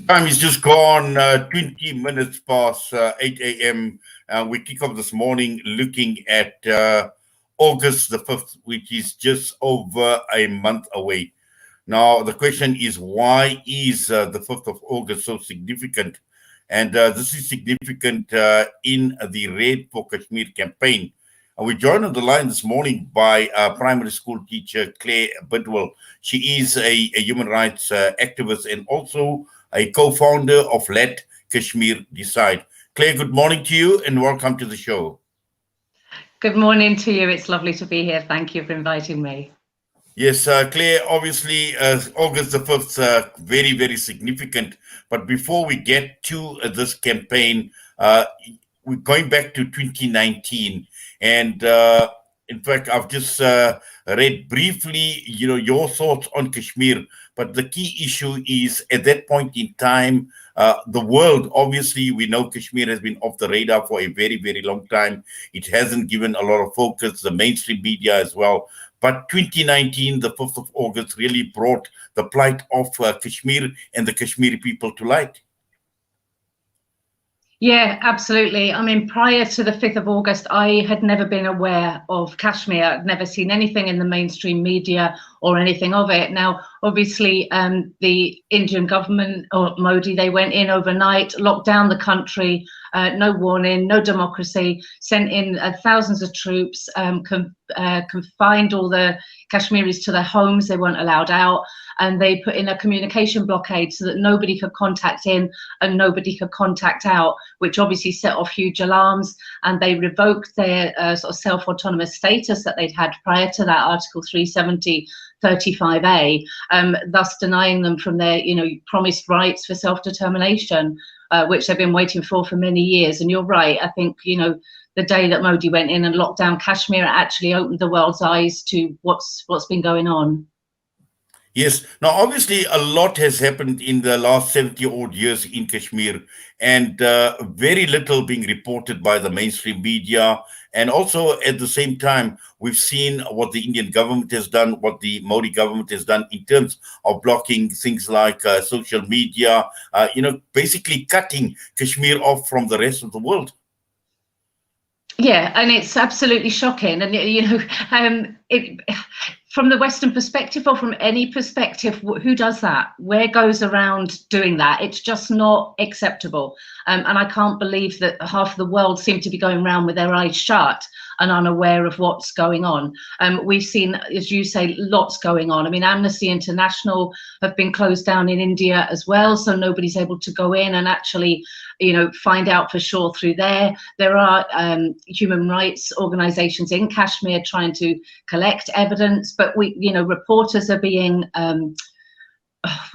Time is just gone 20 minutes past 8 a.m. We kick off this morning looking at August the 5th, which is just over a month away. Now, the question is, why is the 5th of August so significant? And this is significant in the Red for Kashmir campaign. We're joined on the line this morning by primary school teacher Claire Bidwell. She is a human rights activist and also a co-founder of Let Kashmir Decide. Claire, good morning to you and welcome to the show. Good morning to you. It's lovely to be here. Thank you for inviting me. Yes, Claire, obviously August the 5th, very, very significant. But before we get to this campaign, we're going back to 2019. And in fact, I've just read briefly, your thoughts on Kashmir. But the key issue is at that point in time, the world, obviously, we know Kashmir has been off the radar for a very, very long time. It hasn't given a lot of focus, the mainstream media as well. But 2019, the 5th of August, really brought the plight of Kashmir and the Kashmiri people to light. Yeah, absolutely. I mean, prior to the 5th of August, I had never been aware of Kashmir. I'd never seen anything in the mainstream media or anything of it. Now, obviously, the Indian government, or Modi, they went in overnight, locked down the country, no warning, no democracy, sent in thousands of troops, confined all the Kashmiris to their homes. They weren't allowed out. And they put in a communication blockade so that nobody could contact in and nobody could contact out, which obviously set off huge alarms. And they revoked their sort of self-autonomous status that they'd had prior to that, Article 370 35A, thus denying them from their, promised rights for self-determination, which they've been waiting for many years. And you're right, I think, the day that Modi went in and locked down Kashmir, it actually opened the world's eyes to what's been going on. Yes. Now, obviously, a lot has happened in the last 70 odd years in Kashmir, and very little being reported by the mainstream media. And also, at the same time, we've seen what the Indian government has done, what the Modi government has done in terms of blocking things like social media, basically cutting Kashmir off from the rest of the world. Yeah, and it's absolutely shocking. And, from the Western perspective or from any perspective, who does that? Where goes around doing that? It's just not acceptable. And I can't believe that half of the world seem to be going around with their eyes shut and unaware of what's going on. We've seen, as you say, lots going on. I mean, Amnesty International have been closed down in India as well, so nobody's able to go in and actually, find out for sure through there. There are human rights organizations in Kashmir trying to collect evidence, but reporters are being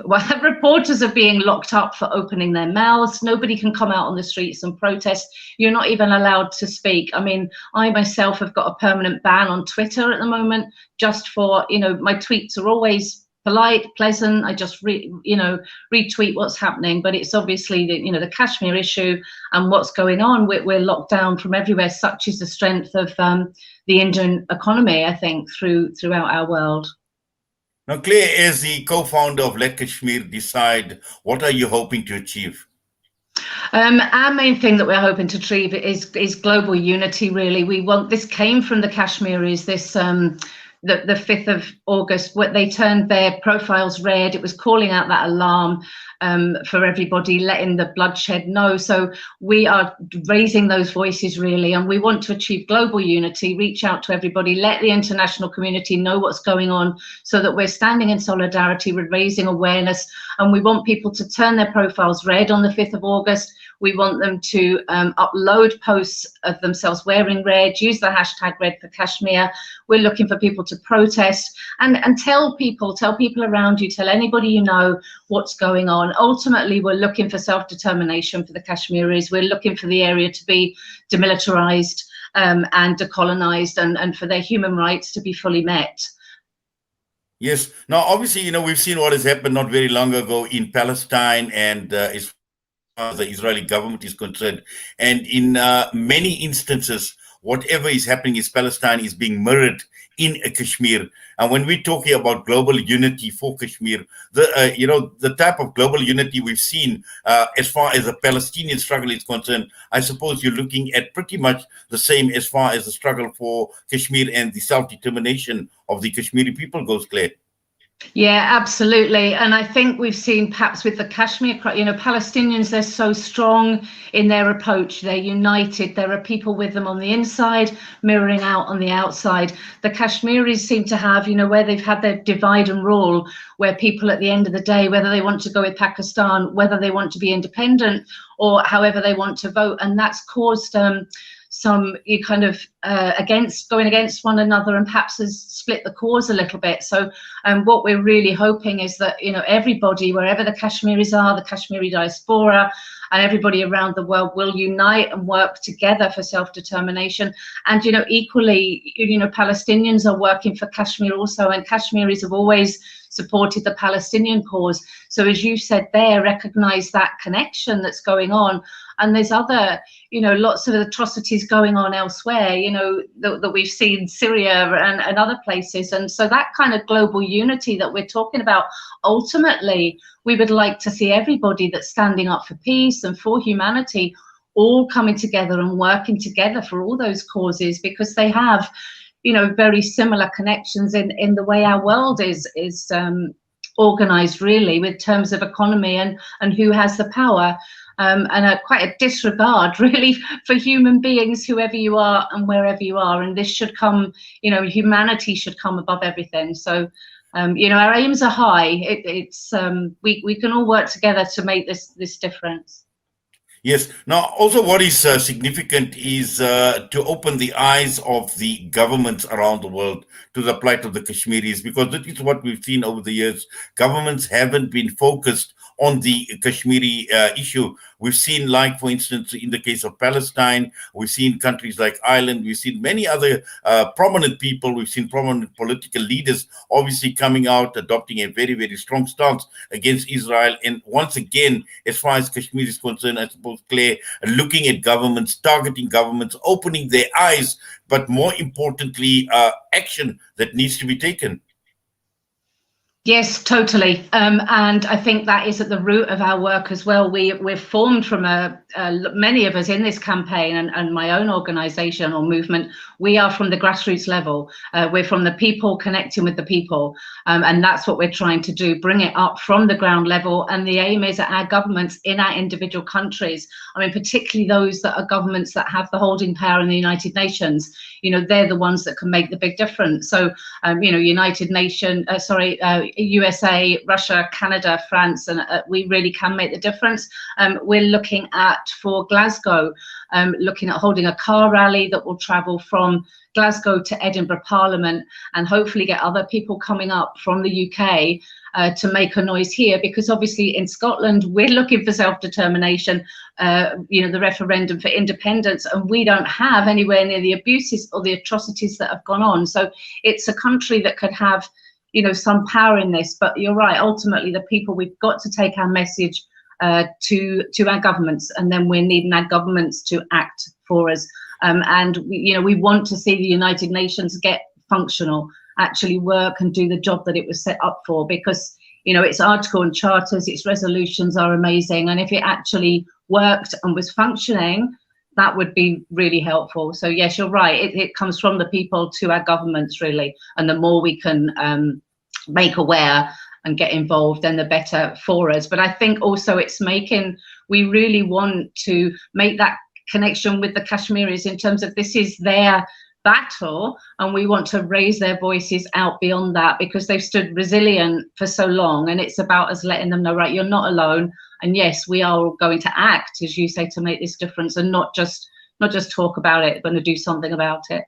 reporters are being locked up for opening their mouths. Nobody can come out on the streets and protest. You're not even allowed to speak. I mean, I myself have got a permanent ban on Twitter at the moment, just for, my tweets are always polite, pleasant. I just retweet what's happening, but it's obviously the Kashmir issue and what's going on. We're locked down from everywhere. Such is the strength of the Indian economy, I think, throughout our world. Now, Claire, as the co-founder of Let Kashmir Decide, what are you hoping to achieve? Our main thing that we're hoping to achieve is global unity, really. This came from the Kashmiris, the 5th of August, when they turned their profiles red. It was calling out that alarm for everybody, letting the bloodshed know. So we are raising those voices, really, and we want to achieve global unity, reach out to everybody, let the international community know what's going on, so that we're standing in solidarity, we're raising awareness, and we want people to turn their profiles red on the 5th of August. We want them to upload posts of themselves wearing red, use the hashtag Red For Kashmir. We're looking for people to protest and tell people around you, tell anybody you know what's going on. Ultimately, we're looking for self-determination for the Kashmiris. We're looking for the area to be demilitarized and decolonized, and for their human rights to be fully met. Yes. Now, obviously, we've seen what has happened not very long ago in Palestine, and as far as the Israeli government is concerned. And in many instances, whatever is happening in Palestine is being mirrored in Kashmir. And when we're talking about global unity for Kashmir, the type of global unity we've seen as far as the Palestinian struggle is concerned, I suppose you're looking at pretty much the same as far as the struggle for Kashmir and the self-determination of the Kashmiri people goes, Claire. Yeah, absolutely. And I think we've seen perhaps with the Kashmir, Palestinians, they're so strong in their approach. They're united. There are people with them on the inside, mirroring out on the outside. The Kashmiris seem to have, where they've had their divide and rule, where people at the end of the day, whether they want to go with Pakistan, whether they want to be independent, or however they want to vote. And that's caused some kind of going against one another, and perhaps has split the cause a little bit. So what we're really hoping is that everybody, wherever the Kashmiris are, the Kashmiri diaspora, and everybody around the world will unite and work together for self-determination. And equally, Palestinians are working for Kashmir also, and Kashmiris have always supported the Palestinian cause. So as you said there, recognize that connection that's going on. And there's other, lots of atrocities going on elsewhere, that we've seen, Syria and other places. And so that kind of global unity that we're talking about, ultimately, we would like to see everybody that's standing up for peace and for humanity all coming together and working together for all those causes, because they have, very similar connections in the way our world is organized, really, with terms of economy and who has the power. And quite a disregard, really, for human beings, whoever you are and wherever you are. And this should come, humanity should come above everything. So, our aims are high. We can all work together to make this difference. Yes. Now, also what is significant is to open the eyes of the governments around the world to the plight of the Kashmiris, because that is what we've seen over the years. Governments haven't been focused on the Kashmiri issue. We've seen, like, for instance, in the case of Palestine, we've seen countries like Ireland, we've seen many other prominent people, we've seen prominent political leaders obviously coming out, adopting a very, very strong stance against Israel. And once again, as far as Kashmir is concerned, I suppose, Claire, looking at governments, targeting governments, opening their eyes, but more importantly, action that needs to be taken. Yes, totally. And I think that is at the root of our work as well. We're formed from many of us in this campaign and my own organisation or movement. We are from the grassroots level. We're from the people connecting with the people. And that's what we're trying to do, bring it up from the ground level. And the aim is that our governments in our individual countries, particularly those that are governments that have the holding power in the United Nations, they're the ones that can make the big difference. So, USA, Russia, Canada, France, and we really can make the difference. We're looking at, for Glasgow, looking at holding a car rally that will travel from Glasgow to Edinburgh Parliament, and hopefully get other people coming up from the UK to make a noise here, because obviously in Scotland we're looking for self-determination, the referendum for independence, and we don't have anywhere near the abuses or the atrocities that have gone on. So it's a country that could have some power in this. But you're right, ultimately the people, we've got to take our message to our governments, and then we're needing our governments to act for us. And we want to see the United Nations get functional, actually work and do the job that it was set up for, because its article and charters, its resolutions are amazing, and if it actually worked and was functioning, that would be really helpful. So yes, you're right, it comes from the people to our governments, really, and the more we can make aware and get involved, then the better for us. But I think also we really want to make that connection with the Kashmiris in terms of this is their battle, and we want to raise their voices out beyond that, because they've stood resilient for so long, and it's about us letting them know, right, you're not alone, and yes, we are going to act, as you say, to make this difference, and not just talk about it, going to do something about it.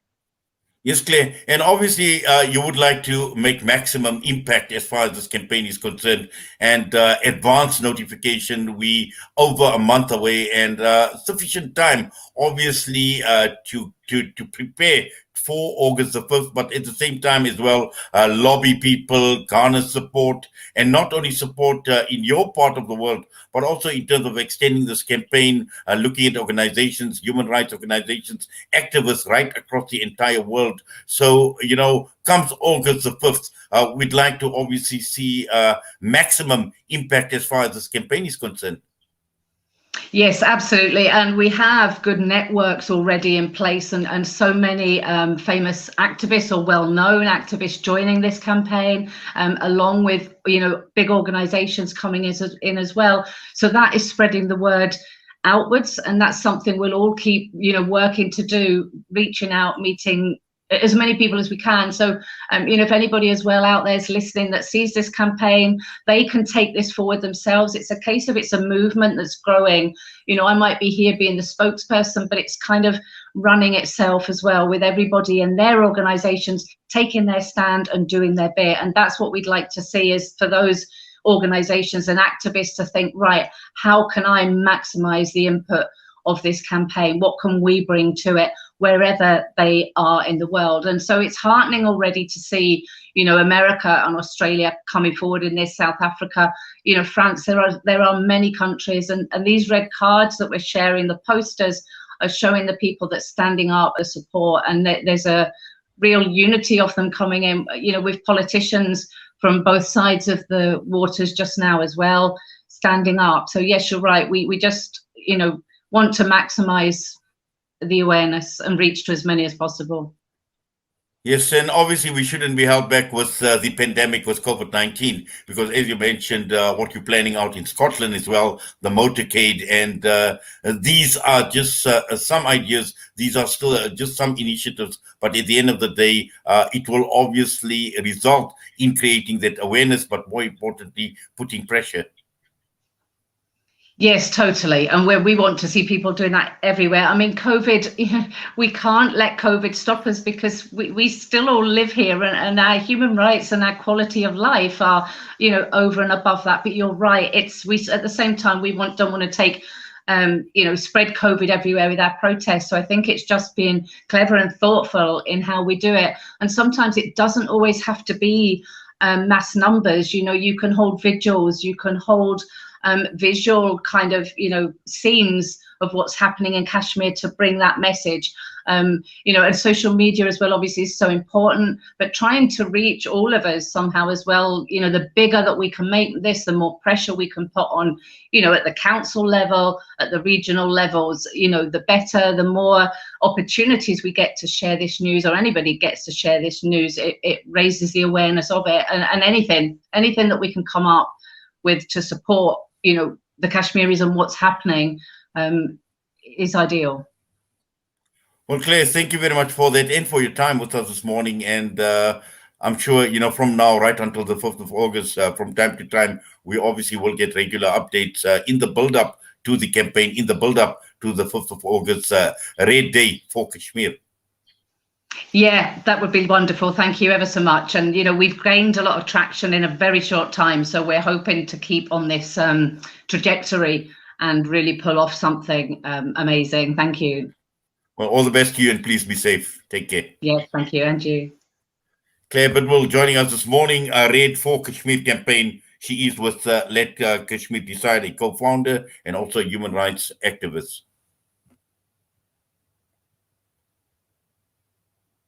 Yes, Claire, and obviously you would like to make maximum impact as far as this campaign is concerned, and advance notification, we over a month away, and sufficient time, obviously, to prepare for August the 5th, but at the same time as well, lobby people, garner support, and not only support in your part of the world, but also in terms of extending this campaign, looking at organizations, human rights organizations, activists right across the entire world. So, comes August the 5th, we'd like to obviously see maximum impact as far as this campaign is concerned. Yes, absolutely. And we have good networks already in place, and so many famous activists or well-known activists joining this campaign, along with, big organizations coming in as well. So that is spreading the word outwards, and that's something we'll all keep, working to do, reaching out, meeting as many people as we can. So, if anybody as well out there is listening that sees this campaign, they can take this forward themselves. It's a movement that's growing. I might be here being the spokesperson, but it's kind of running itself as well, with everybody in their organizations taking their stand and doing their bit. And that's what we'd like to see, is for those organizations and activists to think, right, how can I maximize the input of this campaign? What can we bring to it wherever they are in the world? And so it's heartening already to see, America and Australia coming forward in this, South Africa, France. There are many countries, and these red cards that we're sharing, the posters, are showing the people that standing up as support, and there's a real unity of them coming in, with politicians from both sides of the waters just now as well, standing up. So yes, you're right. We just, want to maximize the awareness and reach to as many as possible. Yes, and obviously we shouldn't be held back with the pandemic, with COVID-19, because as you mentioned, what you're planning out in Scotland as well, the motorcade, and these are just some ideas. These are still just some initiatives, but at the end of the day, it will obviously result in creating that awareness, but more importantly, putting pressure. Yes, totally. And we want to see people doing that everywhere. I mean, COVID, we can't let COVID stop us, because we still all live here, and our human rights and our quality of life are, over and above that. But you're right. We at the same time, we don't want to take, spread COVID everywhere with our protests. So I think it's just being clever and thoughtful in how we do it. And sometimes it doesn't always have to be mass numbers. You can hold vigils, you can hold visual kind of, scenes of what's happening in Kashmir to bring that message. And social media as well, obviously, is so important, but trying to reach all of us somehow as well. The bigger that we can make this, the more pressure we can put on, at the council level, at the regional levels, the better, the more opportunities we get to share this news, or anybody gets to share this news. It raises the awareness of it, and anything that we can come up with to support, the Kashmiris and what's happening, is ideal. Well, Claire, thank you very much for that and for your time with us this morning. And I'm sure, from now right until the 5th of August, from time to time, we obviously will get regular updates in the build-up to the campaign, in the build-up to the 5th of August, Red Day for Kashmir. Yeah, that would be wonderful. Thank you ever so much. And, we've gained a lot of traction in a very short time. So we're hoping to keep on this trajectory and really pull off something amazing. Thank you. Well, all the best to you, and please be safe. Take care. Yes, thank you. And you. Claire Bidwell joining us this morning, Red For Kashmir campaign. She is with Let Kashmir Decide, a co-founder and also human rights activist.